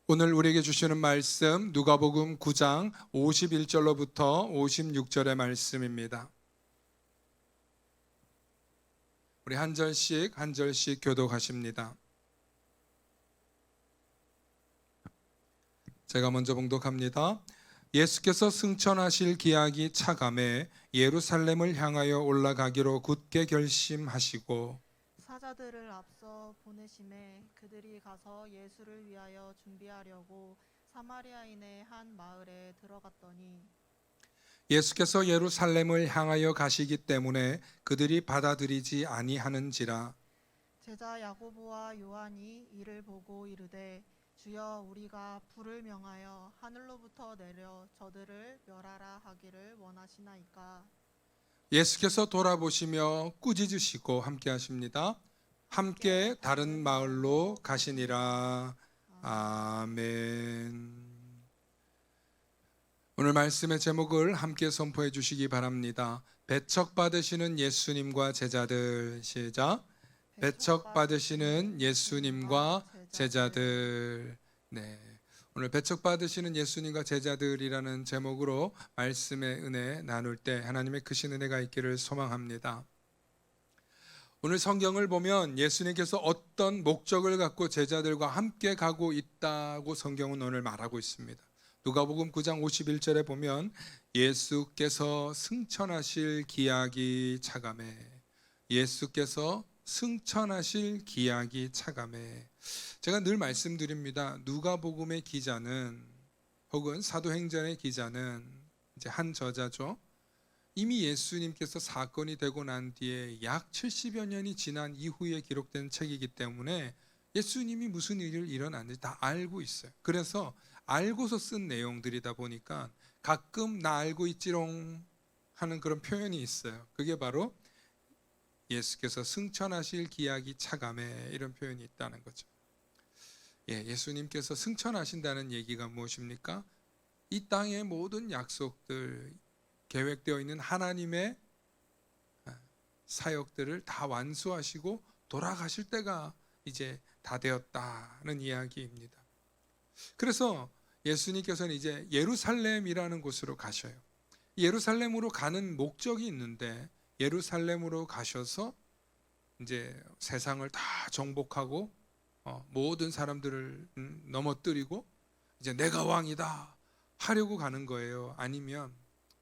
오늘 우리에게 주시는 말씀 누가복음 9장 51절로부터 56절의 말씀입니다. 우리 한 절씩 교독하십니다. 제가 먼저 봉독합니다. 예수께서 승천하실 기약이 차감해 예루살렘을 향하여 올라가기로 굳게 결심하시고 사자들을 앞서 보내심에 그들이 가서 예수를 위하여 준비하려고 사마리아인의 한 마을에 들어갔더니 예수께서 예루살렘을 향하여 가시기 때문에 그들이 받아들이지 아니하는지라. 제자 야고보와 요한이 이를 보고 이르되 주여, 우리가 불을 명하여 하늘로부터 내려 저들을 멸하라 하기를 원하시나이까. 예수께서 돌아보시며 꾸짖으시고 함께 하십니다. 함께 다른 마을로 가시니라. 아멘. 오늘 말씀의 제목을 함께 선포해 주시기 바랍니다. 배척받으시는 예수님과 제자들. 시작. 배척받으시는 예수님과 제자들. 네. 오늘 배척받으시는 예수님과 제자들이라는 제목으로 말씀의 은혜 나눌 때 하나님의 크신 은혜가 있기를 소망합니다. 오늘 성경을 보면 예수님께서 어떤 목적을 갖고 제자들과 함께 가고 있다고 성경은 오늘 말하고 있습니다. 누가복음 9장 51절에 보면 예수께서 승천하실 기약이 차감해, 예수께서 승천하실 기약이 차감해. 제가 늘 말씀드립니다. 누가복음의 기자는 혹은 사도행전의 기자는 이제 한 저자죠. 이미 예수님께서 사건이 되고 난 뒤에 약 70여 년이 지난 이후에 기록된 책이기 때문에 예수님이 무슨 일이 일어났는지 다 알고 있어요. 그래서 알고서 쓴 내용들이다 보니까 가끔 나 알고 있지롱 하는 그런 표현이 있어요. 그게 바로 예수께서 승천하실 기약이 차감해, 이런 표현이 있다는 거죠. 예수님께서 승천하신다는 얘기가 무엇입니까? 이 땅의 모든 약속들, 계획되어 있는 하나님의 사역들을 다 완수하시고 돌아가실 때가 이제 다 되었다는 이야기입니다. 그래서 예수님께서는 이제 예루살렘이라는 곳으로 가셔요. 예루살렘으로 가는 목적이 있는데 예루살렘으로 가셔서 이제 세상을 다 정복하고 모든 사람들을 넘어뜨리고 이제 내가 왕이다 하려고 가는 거예요. 아니면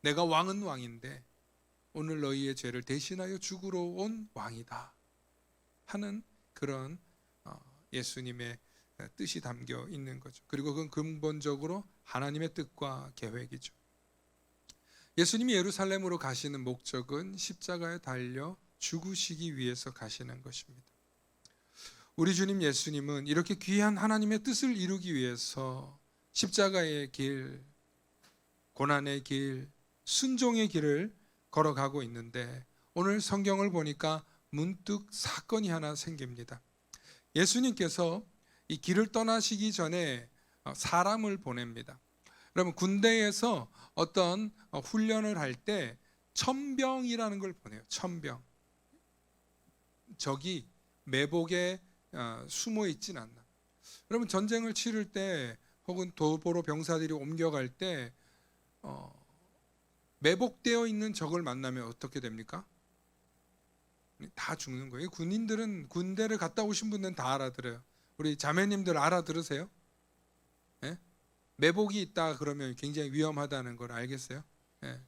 내가 왕은 왕인데 오늘 너희의 죄를 대신하여 죽으러 온 왕이다 하는 그런 예수님의 뜻이 담겨 있는 거죠. 그리고 그건 근본적으로 하나님의 뜻과 계획이죠. 예수님이 예루살렘으로 가시는 목적은 십자가에 달려 죽으시기 위해서 가시는 것입니다. 우리 주님 예수님은 이렇게 귀한 하나님의 뜻을 이루기 위해서 십자가의 길, 고난의 길, 순종의 길을 걸어가고 있는데 오늘 성경을 보니까 문득 사건이 하나 생깁니다. 예수님께서 이 길을 떠나시기 전에 사람을 보냅니다. 여러분, 군대에서 어떤 훈련을 할 때 천병이라는 걸 보내요. 천병. 적이 매복에 숨어 있진 않나. 여러분, 전쟁을 치를 때 혹은 도보로 병사들이 옮겨갈 때 매복되어 있는 적을 만나면 어떻게 됩니까? 다 죽는 거예요. 군인들은, 군대를 갔다 오신 분들은 다 알아들어요. 우리 자매님들 알아들으세요? 예? 매복이 있다 그러면 굉장히 위험하다는 걸 알겠어요? 예.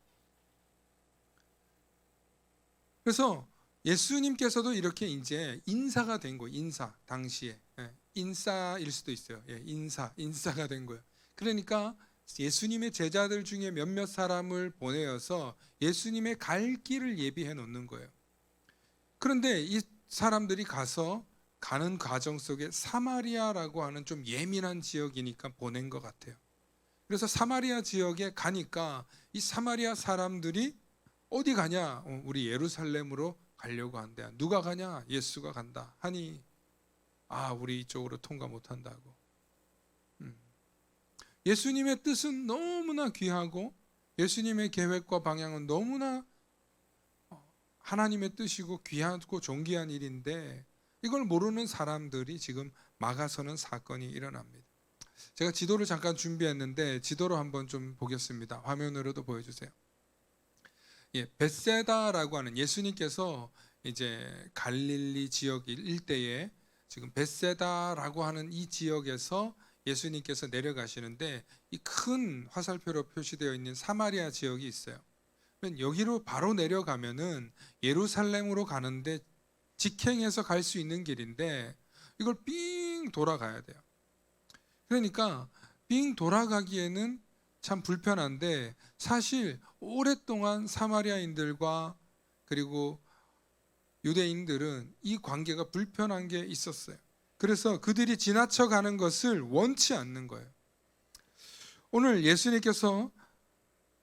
그래서 예수님께서도 이렇게 이제 인사가 된 거예요. 인사, 당시에. 인싸일 수도 있어요. 인사가 된 거예요. 그러니까 예수님의 제자들 중에 몇몇 사람을 보내어서 예수님의 갈 길을 예비해 놓는 거예요. 그런데 이 사람들이 가는 과정 속에 사마리아라고 하는 좀 예민한 지역이니까 보낸 것 같아요. 그래서 사마리아 지역에 가니까 이 사마리아 사람들이 어디 가냐? 우리 예루살렘으로 가려고 한대. 누가 가냐? 예수가 간다 하니 우리 이쪽으로 통과 못한다고. 예수님의 뜻은 너무나 귀하고 예수님의 계획과 방향은 너무나 하나님의 뜻이고 귀하고 존귀한 일인데 이걸 모르는 사람들이 지금 막아서는 사건이 일어납니다. 제가 지도를 잠깐 준비했는데 지도로 한번 좀 보겠습니다. 화면으로도 보여주세요. 예, 벳세다라고 하는 예수님께서 이제 갈릴리 지역 일대에 지금 벳세다라고 하는 이 지역에서 예수님께서 내려가시는데 이 큰 화살표로 표시되어 있는 사마리아 지역이 있어요. 여기로 바로 내려가면은 예루살렘으로 가는데 직행해서 갈 수 있는 길인데 이걸 삥 돌아가야 돼요. 그러니까 삥 돌아가기에는 참 불편한데 사실 오랫동안 사마리아인들과 그리고 유대인들은 이 관계가 불편한 게 있었어요. 그래서 그들이 지나쳐 가는 것을 원치 않는 거예요. 오늘 예수님께서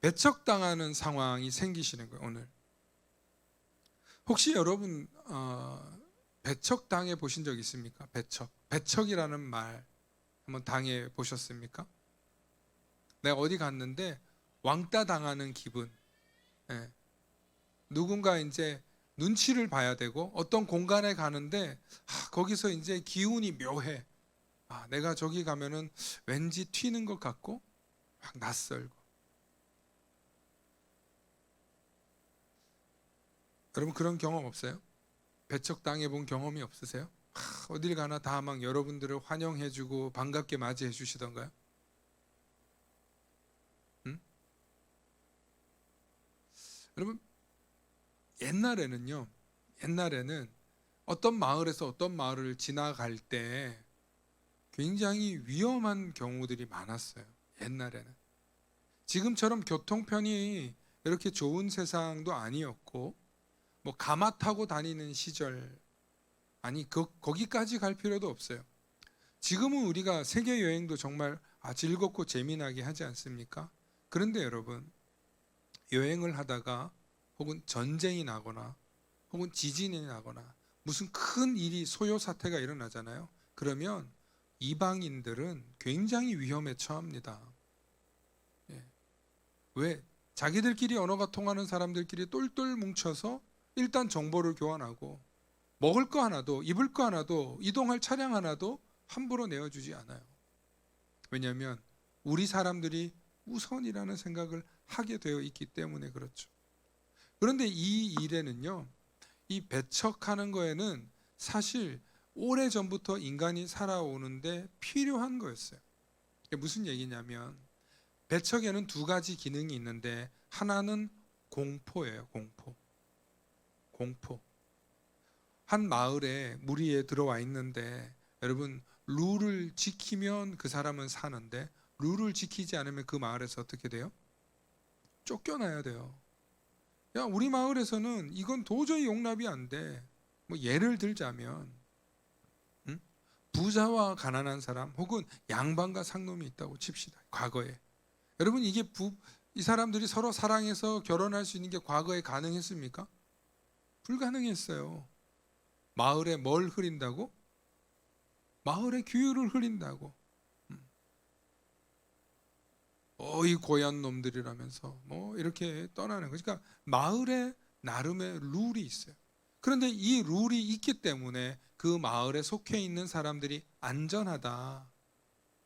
배척당하는 상황이 생기시는 거예요. 오늘 혹시 여러분 배척당해 보신 적 있습니까? 배척이라는 말 한번 당해 보셨습니까? 내가 어디 갔는데 왕따 당하는 기분. 예. 누군가 이제 눈치를 봐야 되고 어떤 공간에 가는데 거기서 이제 기운이 묘해. 내가 저기 가면은 왠지 튀는 것 같고 막 낯설고. 여러분 그런 경험 없어요? 배척당해 본 경험이 없으세요? 어딜 가나 다 막 여러분들을 환영해주고 반갑게 맞이해 주시던가요? 응? 여러분 옛날에는 어떤 마을에서 어떤 마을을 지나갈 때 굉장히 위험한 경우들이 많았어요. 옛날에는 지금처럼 교통편이 이렇게 좋은 세상도 아니었고 뭐 가마 타고 다니는 시절 거기까지 갈 필요도 없어요. 지금은 우리가 세계 여행도 정말 즐겁고 재미나게 하지 않습니까? 그런데 여러분 여행을 하다가 혹은 전쟁이 나거나 혹은 지진이 나거나 무슨 큰 일이 소요 사태가 일어나잖아요. 그러면 이방인들은 굉장히 위험에 처합니다. 예. 왜? 자기들끼리 언어가 통하는 사람들끼리 똘똘 뭉쳐서 일단 정보를 교환하고 먹을 거 하나도 입을 거 하나도 이동할 차량 하나도 함부로 내어주지 않아요. 왜냐하면 우리 사람들이 우선이라는 생각을 하게 되어 있기 때문에 그렇죠. 그런데 이 일에는요, 이 배척하는 거에는 사실 오래전부터 인간이 살아오는데 필요한 거였어요. 이게 무슨 얘기냐면 배척에는 두 가지 기능이 있는데 하나는 공포예요. 공포. 한 마을에 무리에 들어와 있는데 여러분 룰을 지키면 그 사람은 사는데 룰을 지키지 않으면 그 마을에서 어떻게 돼요? 쫓겨나야 돼요. 야, 우리 마을에서는 이건 도저히 용납이 안 돼. 뭐 예를 들자면 부자와 가난한 사람 혹은 양반과 상놈이 있다고 칩시다. 과거에. 여러분 이게 이 사람들이 서로 사랑해서 결혼할 수 있는 게 과거에 가능했습니까? 불가능했어요. 마을에 뭘 흐린다고? 마을에 규율을 흐린다고. 이 고얀 놈들이라면서 뭐 이렇게 떠나는 거죠. 그러니까 마을에 나름의 룰이 있어요. 그런데 이 룰이 있기 때문에 그 마을에 속해 있는 사람들이 안전하다.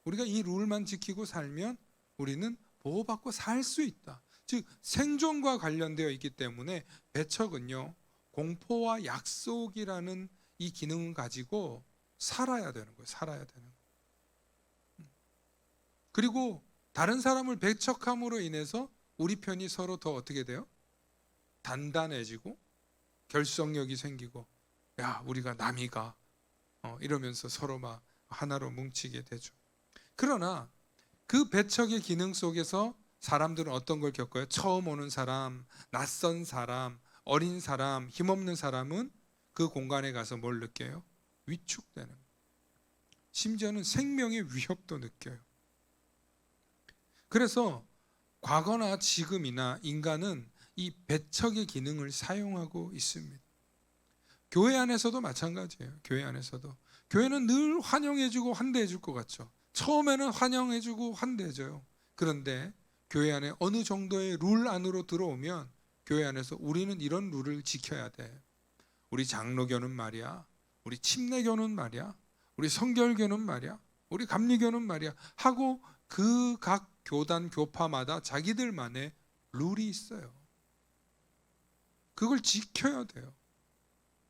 우리가 이 룰만 지키고 살면 우리는 보호받고 살 수 있다. 즉 생존과 관련되어 있기 때문에 배척은요, 공포와 약속이라는 이 기능을 가지고 살아야 되는 거예요. 살아야 되는 거예요. 그리고 다른 사람을 배척함으로 인해서 우리 편이 서로 더 어떻게 돼요? 단단해지고 결속력이 생기고 야 우리가 남이가 이러면서 서로 막 하나로 뭉치게 되죠. 그러나 그 배척의 기능 속에서 사람들은 어떤 걸 겪어요? 처음 오는 사람, 낯선 사람, 어린 사람, 힘없는 사람은 그 공간에 가서 뭘 느껴요? 위축되는, 심지어는 생명의 위협도 느껴요. 그래서 과거나 지금이나 인간은 이 배척의 기능을 사용하고 있습니다. 교회 안에서도 마찬가지예요. 교회 안에서도 교회는 늘 환영해주고 환대해줄 것 같죠. 처음에는 환영해주고 환대해줘요. 그런데 교회 안에 어느 정도의 룰 안으로 들어오면 교회 안에서 우리는 이런 룰을 지켜야 돼. 우리 장로교는 말이야, 우리 침례교는 말이야, 우리 성결교는 말이야, 우리 감리교는 말이야 하고 그 각 교단 교파마다 자기들만의 룰이 있어요. 그걸 지켜야 돼요.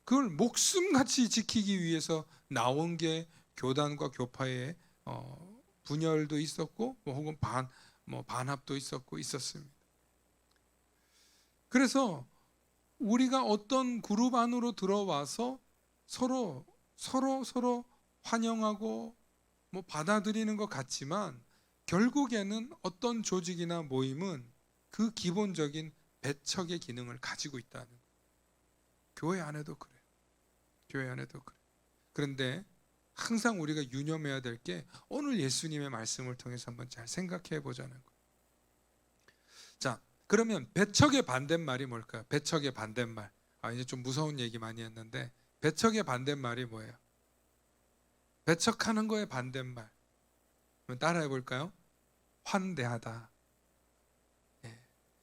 그걸 목숨같이 지키기 위해서 나온 게 교단과 교파의 분열도 있었고 혹은 반합도 있었습니다. 그래서 우리가 어떤 그룹 안으로 들어와서 서로 환영하고 받아들이는 것 같지만 결국에는 어떤 조직이나 모임은 그 기본적인 배척의 기능을 가지고 있다는 거예요. 교회 안에도 그래요. 교회 안에도 그래요. 그런데 항상 우리가 유념해야 될 게 오늘 예수님의 말씀을 통해서 한번 잘 생각해 보자는 거예요. 자, 그러면 배척의 반대말이 뭘까요? 배척의 반대말. 이제 좀 무서운 얘기 많이 했는데 배척의 반대말이 뭐예요? 배척하는 거의 반대말. 따라해 볼까요? 환대하다.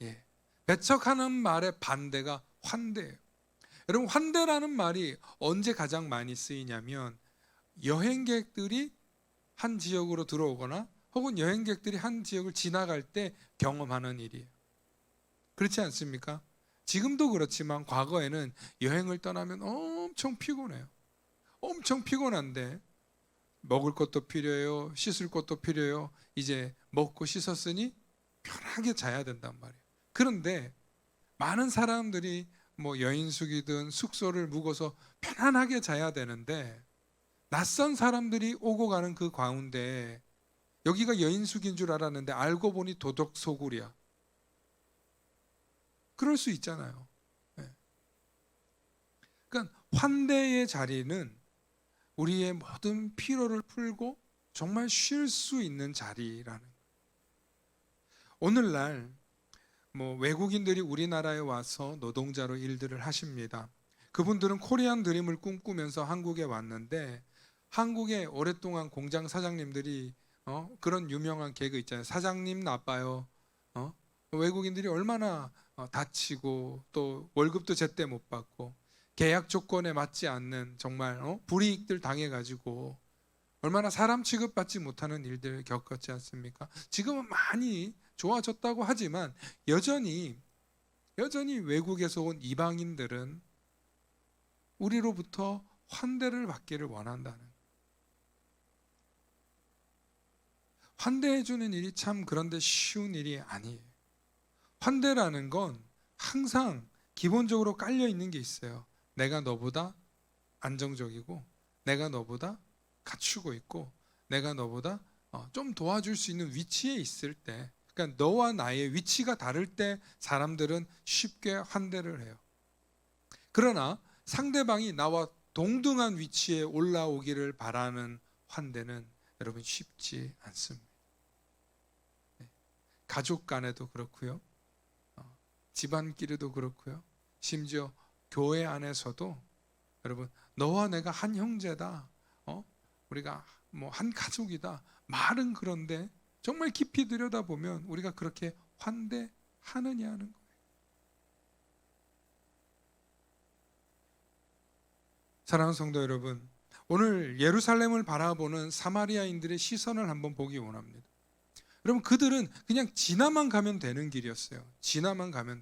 예. 배척하는 말의 반대가 환대예요. 여러분, 환대라는 말이 언제 가장 많이 쓰이냐면 여행객들이 한 지역으로 들어오거나 혹은 여행객들이 한 지역을 지나갈 때 경험하는 일이에요. 그렇지 않습니까? 지금도 그렇지만 과거에는 여행을 떠나면 엄청 피곤해요. 엄청 피곤한데 먹을 것도 필요해요. 씻을 것도 필요해요. 이제 먹고 씻었으니 편하게 자야 된단 말이에요. 그런데 많은 사람들이 여인숙이든 숙소를 묵어서 편안하게 자야 되는데 낯선 사람들이 오고 가는 그 가운데 여기가 여인숙인 줄 알았는데 알고 보니 도덕 소굴이야. 그럴 수 있잖아요. 그러니까 환대의 자리는 우리의 모든 피로를 풀고 정말 쉴 수 있는 자리라는 거예요. 오늘날 외국인들이 우리나라에 와서 노동자로 일들을 하십니다. 그분들은 코리안 드림을 꿈꾸면서 한국에 왔는데 한국에 오랫동안 공장 사장님들이 그런 유명한 개그 있잖아요. 사장님 나빠요. 외국인들이 얼마나 다치고 또 월급도 제때 못 받고 계약 조건에 맞지 않는 정말 불이익들 당해가지고 얼마나 사람 취급받지 못하는 일들을 겪었지 않습니까? 지금은 많이 좋아졌다고 하지만 여전히 외국에서 온 이방인들은 우리로부터 환대를 받기를 원한다는 거예요. 환대해주는 일이 참 그런데 쉬운 일이 아니에요. 환대라는 건 항상 기본적으로 깔려 있는 게 있어요. 내가 너보다 안정적이고 내가 너보다 갖추고 있고 내가 너보다 좀 도와줄 수 있는 위치에 있을 때, 그러니까 너와 나의 위치가 다를 때 사람들은 쉽게 환대를 해요. 그러나 상대방이 나와 동등한 위치에 올라오기를 바라는 환대는 여러분 쉽지 않습니다. 가족 간에도 그렇고요. 집안끼리도 그렇고요. 심지어 교회 안에서도 여러분 너와 내가 한 형제다. 우리가 한 가족이다. 말은 그런데 정말 깊이 들여다보면 우리가 그렇게 환대하느냐는 거예요. 사랑하는 성도 여러분, 오늘 예루살렘을 바라보는 사마리아인들의 시선을 한번 보기 원합니다. 여러분, 그들은 그냥 지나만 가면 되는 길이었어요. 지나면 가면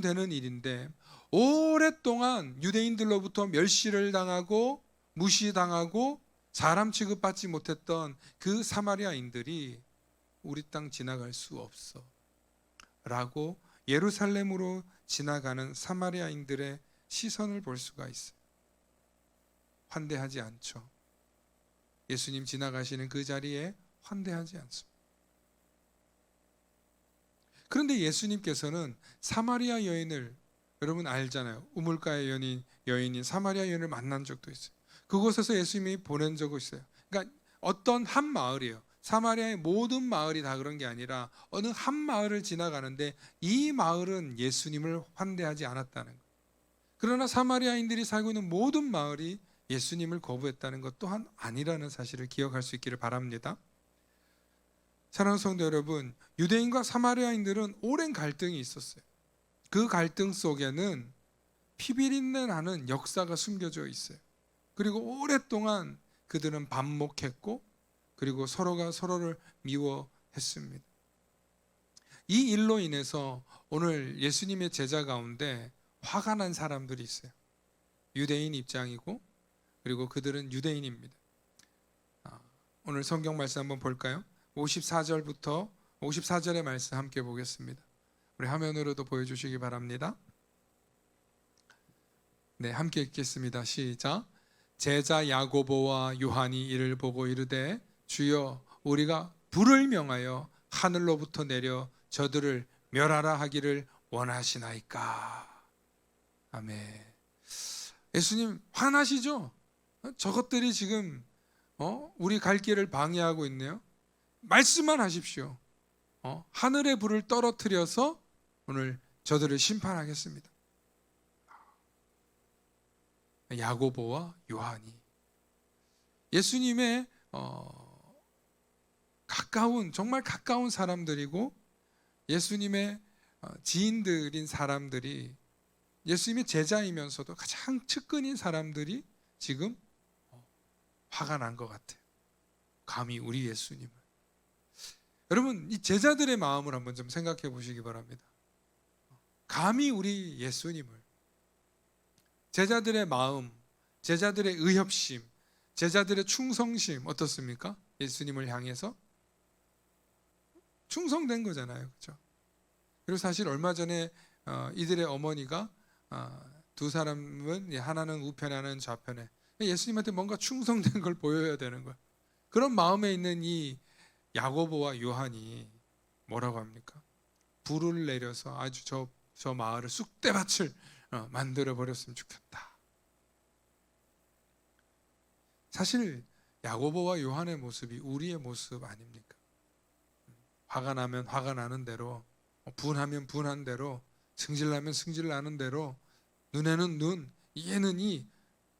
되는 일인데 오랫동안 유대인들로부터 멸시를 당하고 무시당하고 사람 취급받지 못했던 그 사마리아인들이 우리 땅 지나갈 수 없어 라고 예루살렘으로 지나가는 사마리아인들의 시선을 볼 수가 있어요. 환대하지 않죠. 예수님 지나가시는 그 자리에 환대하지 않습니다. 그런데 예수님께서는 사마리아 여인을, 여러분 알잖아요. 우물가의 여인인 사마리아 여인을 만난 적도 있어요. 그곳에서 예수님이 보낸 적이 있어요. 그러니까 어떤 한 마을이에요. 사마리아의 모든 마을이 다 그런 게 아니라 어느 한 마을을 지나가는데 이 마을은 예수님을 환대하지 않았다는 거예요. 그러나 사마리아인들이 살고 있는 모든 마을이 예수님을 거부했다는 것 또한 아니라는 사실을 기억할 수 있기를 바랍니다. 사랑하는 성도 여러분, 유대인과 사마리아인들은 오랜 갈등이 있었어요. 그 갈등 속에는 피비린내 나는 역사가 숨겨져 있어요. 그리고 오랫동안 그들은 반목했고 그리고 서로가 서로를 미워했습니다. 이 일로 인해서 오늘 예수님의 제자 가운데 화가 난 사람들이 있어요. 유대인 입장이고 그리고 그들은 유대인입니다. 오늘 성경 말씀 한번 볼까요? 54절부터 54절의 말씀 함께 보겠습니다. 우리 화면으로도 보여주시기 바랍니다. 네, 함께 읽겠습니다. 시작. 제자 야고보와 요한이 이를 보고 이르되 주여 우리가 불을 명하여 하늘로부터 내려 저들을 멸하라 하기를 원하시나이까. 아멘. 예수님 화나시죠? 저것들이 지금 우리 갈 길을 방해하고 있네요. 말씀만 하십시오. 하늘의 불을 떨어뜨려서 오늘 저들을 심판하겠습니다. 야고보와 요한이 예수님의 정말 가까운 사람들이고 예수님의 지인들인 사람들이 예수님의 제자이면서도 가장 측근인 사람들이 지금 화가 난 것 같아요. 감히 우리 예수님을. 여러분 이 제자들의 마음을 한번 좀 생각해 보시기 바랍니다. 감히 우리 예수님을. 제자들의 마음, 제자들의 의협심, 제자들의 충성심 어떻습니까? 예수님을 향해서 충성된 거잖아요, 그렇죠? 그리고 사실 얼마 전에 이들의 어머니가 두 사람은 하나는 우편에 하나는 좌편에 예수님한테 뭔가 충성된 걸 보여야 되는 거예요. 그런 마음에 있는 이 야고보와 요한이 뭐라고 합니까? 불을 내려서 아주 저 마을을 쑥대밭을 만들어 버렸으면 좋겠다. 사실 야고보와 요한의 모습이 우리의 모습 아닙니까? 화가 나면 화가 나는 대로, 분하면 분한 대로, 승질나면 승질나는 대로, 눈에는 눈, 이에는 이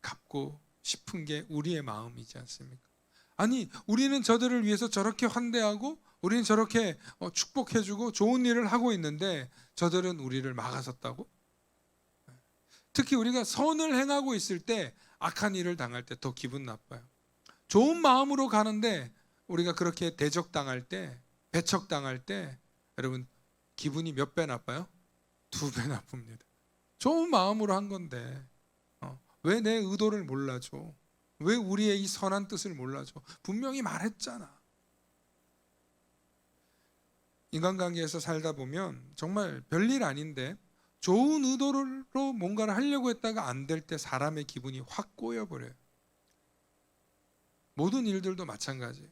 갚고 싶은 게 우리의 마음이지 않습니까? 아니 우리는 저들을 위해서 저렇게 환대하고 우리는 저렇게 축복해주고 좋은 일을 하고 있는데 저들은 우리를 막아섰다고? 특히 우리가 선을 행하고 있을 때 악한 일을 당할 때 더 기분 나빠요. 좋은 마음으로 가는데 우리가 그렇게 대적당할 때, 배척당할 때 여러분 기분이 몇 배 나빠요? 2배 나쁩니다. 좋은 마음으로 한 건데 왜 내 의도를 몰라줘? 왜 우리의 이 선한 뜻을 몰라줘? 분명히 말했잖아. 인간관계에서 살다 보면 정말 별일 아닌데 좋은 의도로 뭔가를 하려고 했다가 안 될 때 사람의 기분이 확 꼬여버려요. 모든 일들도 마찬가지예요.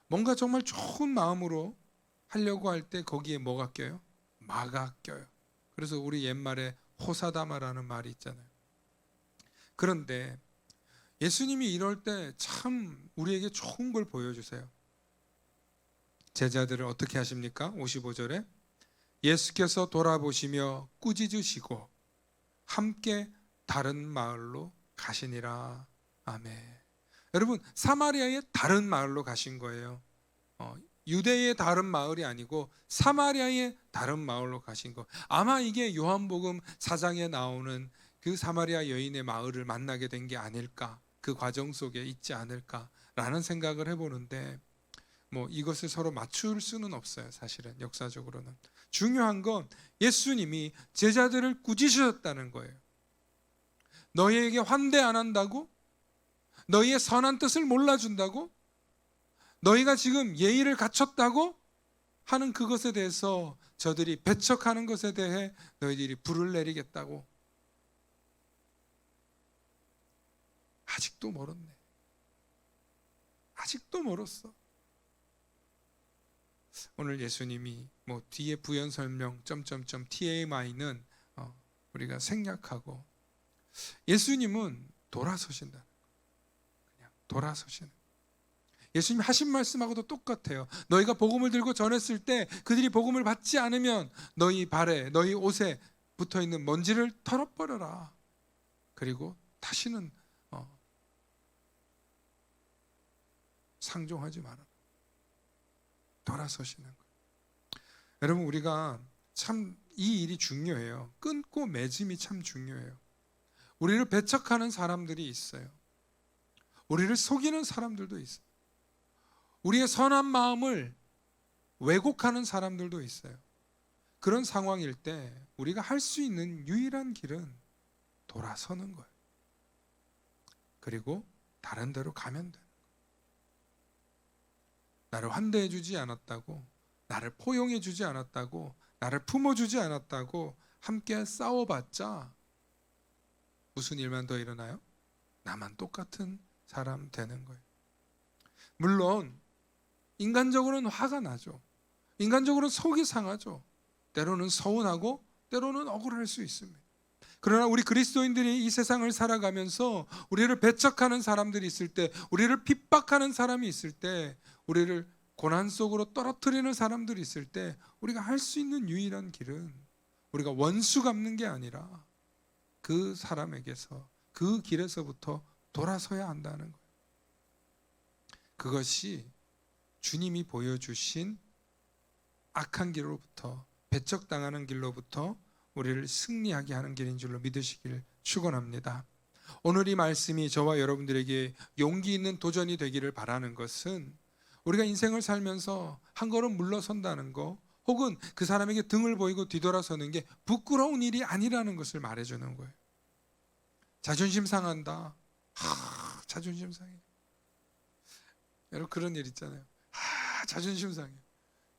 뭔가 정말 좋은 마음으로 하려고 할 때 거기에 뭐가 껴요? 마가 껴요. 그래서 우리 옛말에 호사다마라는 말이 있잖아요. 그런데 예수님이 이럴 때 참 우리에게 좋은 걸 보여주세요. 제자들을 어떻게 하십니까? 55절에 예수께서 돌아보시며 꾸짖으시고 함께 다른 마을로 가시니라. 아멘. 여러분 사마리아의 다른 마을로 가신 거예요. 유대의 다른 마을이 아니고 사마리아의 다른 마을로 가신 거. 아마 이게 요한복음 4장에 나오는 그 사마리아 여인의 마을을 만나게 된 게 아닐까, 그 과정 속에 있지 않을까라는 생각을 해보는데 이것을 서로 맞출 수는 없어요. 사실은 역사적으로는 중요한 건 예수님이 제자들을 꾸짖으셨다는 거예요. 너희에게 환대 안 한다고? 너희의 선한 뜻을 몰라준다고? 너희가 지금 예의를 갖췄다고 하는 그것에 대해서 저들이 배척하는 것에 대해 너희들이 불을 내리겠다고? 아직도 멀었네. 아직도 멀었어. 오늘 예수님이 뒤에 부연 설명 TMI는 우리가 생략하고 예수님은 돌아서신다. 그냥 돌아서시는. 예수님이 하신 말씀하고도 똑같아요. 너희가 복음을 들고 전했을 때 그들이 복음을 받지 않으면 너희 발에 너희 옷에 붙어있는 먼지를 털어버려라. 그리고 다시는 상종하지 마라. 돌아서시는 거예요. 여러분 우리가 참 이 일이 중요해요. 끊고 맺음이 참 중요해요. 우리를 배척하는 사람들이 있어요. 우리를 속이는 사람들도 있어요. 우리의 선한 마음을 왜곡하는 사람들도 있어요. 그런 상황일 때 우리가 할 수 있는 유일한 길은 돌아서는 거예요. 그리고 다른 데로 가면 돼요. 나를 환대해 주지 않았다고, 나를 포용해 주지 않았다고, 나를 품어주지 않았다고 함께 싸워봤자 무슨 일만 더 일어나요? 나만 똑같은 사람 되는 거예요. 물론 인간적으로는 화가 나죠. 인간적으로는 속이 상하죠. 때로는 서운하고 때로는 억울할 수 있습니다. 그러나 우리 그리스도인들이 이 세상을 살아가면서 우리를 배척하는 사람들이 있을 때, 우리를 핍박하는 사람이 있을 때, 우리를 고난 속으로 떨어뜨리는 사람들이 있을 때 우리가 할 수 있는 유일한 길은 우리가 원수 갚는 게 아니라 그 사람에게서, 그 길에서부터 돌아서야 한다는 거예요. 그것이 주님이 보여주신 악한 길로부터, 배척당하는 길로부터 우리를 승리하게 하는 길인 줄로 믿으시길 축원합니다. 오늘 이 말씀이 저와 여러분들에게 용기 있는 도전이 되기를 바라는 것은 우리가 인생을 살면서 한 걸음 물러선다는 거, 혹은 그 사람에게 등을 보이고 뒤돌아서는 게 부끄러운 일이 아니라는 것을 말해주는 거예요. 자존심 상한다. 자존심 상해. 여러분 그런 일 있잖아요. 자존심 상해.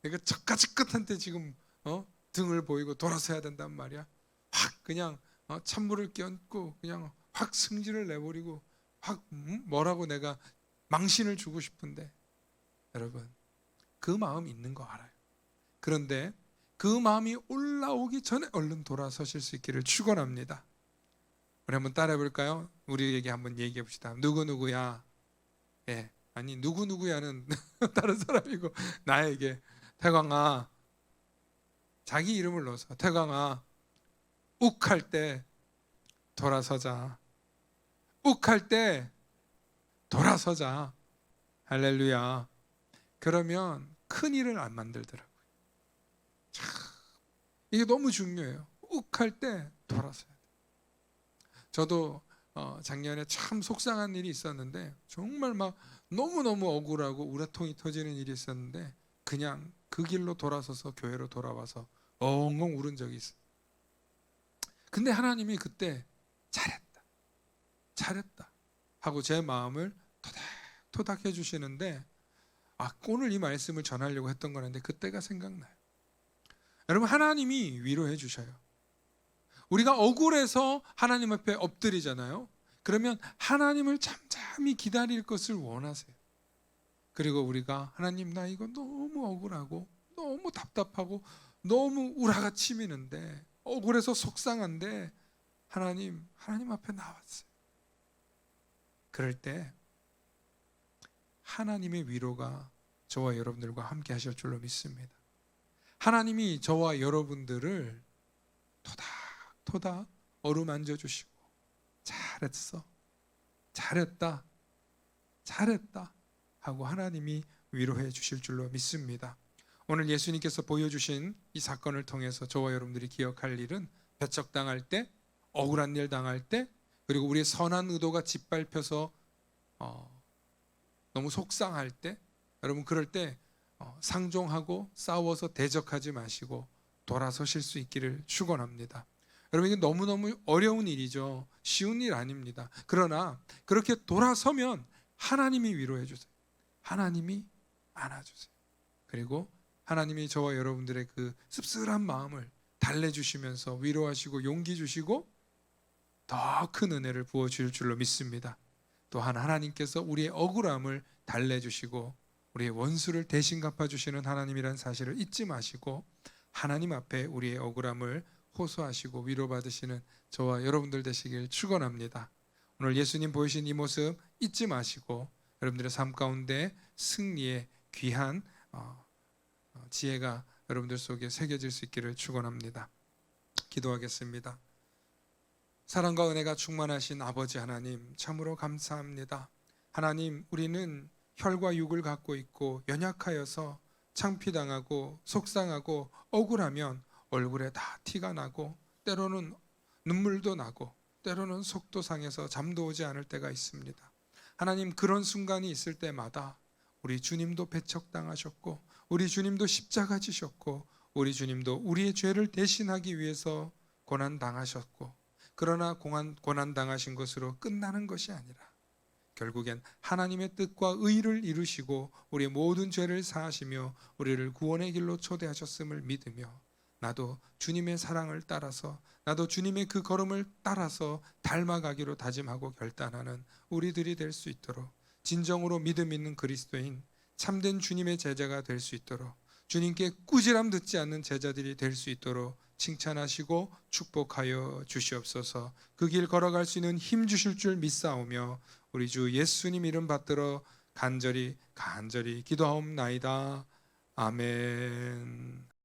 내가 저까짓 한테 지금 등을 보이고 돌아서야 된단 말이야. 확 그냥 찬물을 끼얹고 그냥 확 승질을 내버리고 확 뭐라고 내가 망신을 주고 싶은데, 여러분 그 마음 있는 거 알아요. 그런데 그 마음이 올라오기 전에 얼른 돌아서실 수 있기를 축원합니다. 우리 한번 따라해 볼까요? 우리에게 한번 얘기해 봅시다. 누구누구야. 예, 아니 누구누구야는 다른 사람이고, 나에게 태광아, 자기 이름을 넣어서 태광아, 욱할 때 돌아서자. 욱할 때 돌아서자. 할렐루야. 그러면 큰 일을 안 만들더라고요. 참, 이게 너무 중요해요. 욱할 때 돌아서야 돼요. 저도 작년에 참 속상한 일이 있었는데, 정말 막 너무너무 억울하고 우라통이 터지는 일이 있었는데, 그냥 그 길로 돌아서서 교회로 돌아와서 엉엉 울은 적이 있어요. 근데 하나님이 그때 잘했다 하고 제 마음을 토닥토닥 해주시는데, 오늘 이 말씀을 전하려고 했던 거는데 그때가 생각나요. 여러분, 하나님이 위로해 주셔요. 우리가 억울해서 하나님 앞에 엎드리잖아요. 그러면 하나님을 잠잠히 기다릴 것을 원하세요. 그리고 우리가 하나님, 나 이거 너무 억울하고 너무 답답하고 너무 우라가 치미는데, 억울해서 속상한데 하나님 앞에 나왔어요. 그럴 때 하나님의 위로가 저와 여러분들과 함께 하실 줄로 믿습니다. 하나님이 저와 여러분들을 토닥토닥 어루만져 주시고, 잘했어, 잘했다 하고 하나님이 위로해 주실 줄로 믿습니다. 오늘 예수님께서 보여주신 이 사건을 통해서 저와 여러분들이 기억할 일은, 배척당할 때, 억울한 일 당할 때, 그리고 우리의 선한 의도가 짓밟혀서 너무 속상할 때, 여러분 그럴 때 상종하고 싸워서 대적하지 마시고 돌아서실 수 있기를 축원합니다. 여러분, 이게 너무너무 어려운 일이죠. 쉬운 일 아닙니다. 그러나 그렇게 돌아서면 하나님이 위로해 주세요. 하나님이 안아주세요. 그리고 하나님이 저와 여러분들의 그 씁쓸한 마음을 달래주시면서 위로하시고 용기 주시고 더 큰 은혜를 부어주실 줄로 믿습니다. 또한 하나님께서 우리의 억울함을 달래주시고 우리의 원수를 대신 갚아주시는 하나님이라는 사실을 잊지 마시고, 하나님 앞에 우리의 억울함을 호소하시고 위로받으시는 저와 여러분들 되시길 축원합니다. 오늘 예수님 보이신 이 모습 잊지 마시고, 여러분들의 삶 가운데 승리의 귀한 지혜가 여러분들 속에 새겨질 수 있기를 축원합니다. 기도하겠습니다. 사랑과 은혜가 충만하신 아버지 하나님, 참으로 감사합니다. 하나님, 우리는 혈과 육을 갖고 있고 연약하여서 창피당하고 속상하고 억울하면 얼굴에 다 티가 나고, 때로는 눈물도 나고, 때로는 속도 상해서 잠도 오지 않을 때가 있습니다. 하나님, 그런 순간이 있을 때마다 우리 주님도 배척당하셨고 우리 주님도 십자가 지셨고 우리 주님도 우리의 죄를 대신하기 위해서 고난당하셨고, 그러나 고난당하신 것으로 끝나는 것이 아니라 결국엔 하나님의 뜻과 의를 이루시고 우리의 모든 죄를 사하시며 우리를 구원의 길로 초대하셨음을 믿으며 나도 주님의 사랑을 따라서, 나도 주님의 그 걸음을 따라서 닮아가기로 다짐하고 결단하는 우리들이 될 수 있도록, 진정으로 믿음 있는 그리스도인, 참된 주님의 제자가 될 수 있도록, 주님께 꾸지람 듣지 않는 제자들이 될 수 있도록 칭찬하시고 축복하여 주시옵소서. 그 길 걸어갈 수 있는 힘 주실 줄 믿사오며 우리 주 예수님 이름 받들어 간절히 기도하옵나이다. 아멘.